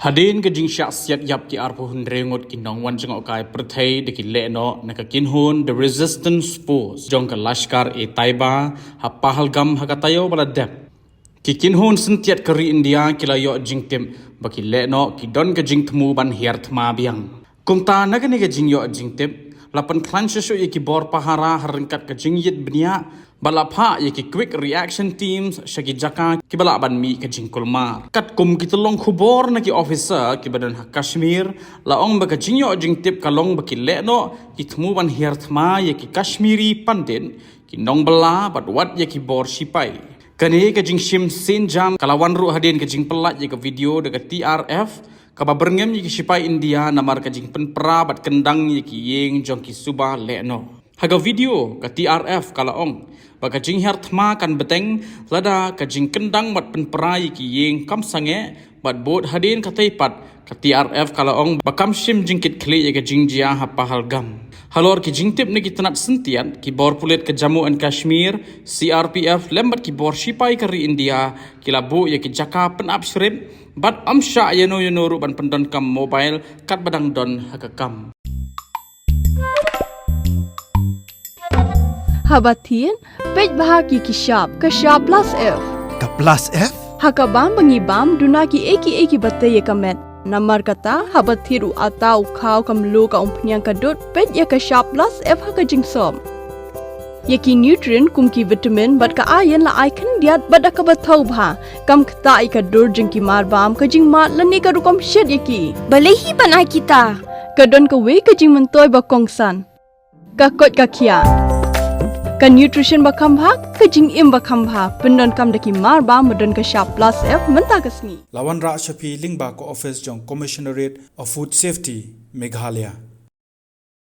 Hadin ke jing syak siat yap ki arpo hun rengot ki nong wan jeng okai perthai de ki le no na ka kin hun the resistance force jong ka lashkar e Taiba ha pahalgam ha ka tayo bala dep ki kin hun sentiat kari India ki la yo jing tem ba ki le no ki don ka jing thmu ban hiar thma biang kumta na ka ne ka jing yo jing tem lapan klansho ye ki bor pahara harengkat ka jing yit bnia balapha ye ki quick reaction teams shaki jaka ki bala ban mi ka jing kulmar kat kum ki tolong khubor na ki officer ki badan ha Kashmir la ong ba ka jing yo jing tip kalong ba ki le no ki thmu ban hiar thma ye ki Kashmiri pandin ki nong bala bat wat ye ki bor sipai kani ka jing shim sin jam kalawan ru hadin ka jing pelat ye ka video de ka TRF kaba berngem ye ki sipai India namar ka jing penpra bat kendang ye ki yeng jong ki suba le no haga video ka TRF kala ong baka jing hiar thma kan beteng lada ka jing kendang bat penpra ye ki yeng kam sange bat bot hadin ka teipat ka TRF kala ong bakam shim jingkit khle ye ka jing jia ha pahalgam halor ki jing tip ne ki tanat sentian ki bor pulet ke Jammu and Kashmir CRPF lembat ki bor sipai kari India ki labu ye ki jaka pen upstream bat amsha ye no ru ban pendon kam mobile kat badang don hakakam Habatin, pej bahagi ki sharp plus F. Ka plus F? Hakabam bangibam duna ki eki batte ye kamet. Namar kata habathiru atau khau kamlu ka umpnyang kadut pej ye ka sharp plus F haka jingsom. Ye ki nutrient kum ki vitamin bat ka iron la icon diat bat ka bathau bha kam kta ka dur jing ki mar bam ka jing mat lani ka rukom shed ye ki. Balehi banai kita. Ka don ka we ka jing mentoy ba kongsan. Ka kot ka kia. Ka nutrition bakam bha ka jing im bakam bha pendon kam daki mar ba modon ka sharp plus F menta kasni Lawan Ra Shafi Lingba ko office jong Commissionerate of Food Safety Meghalaya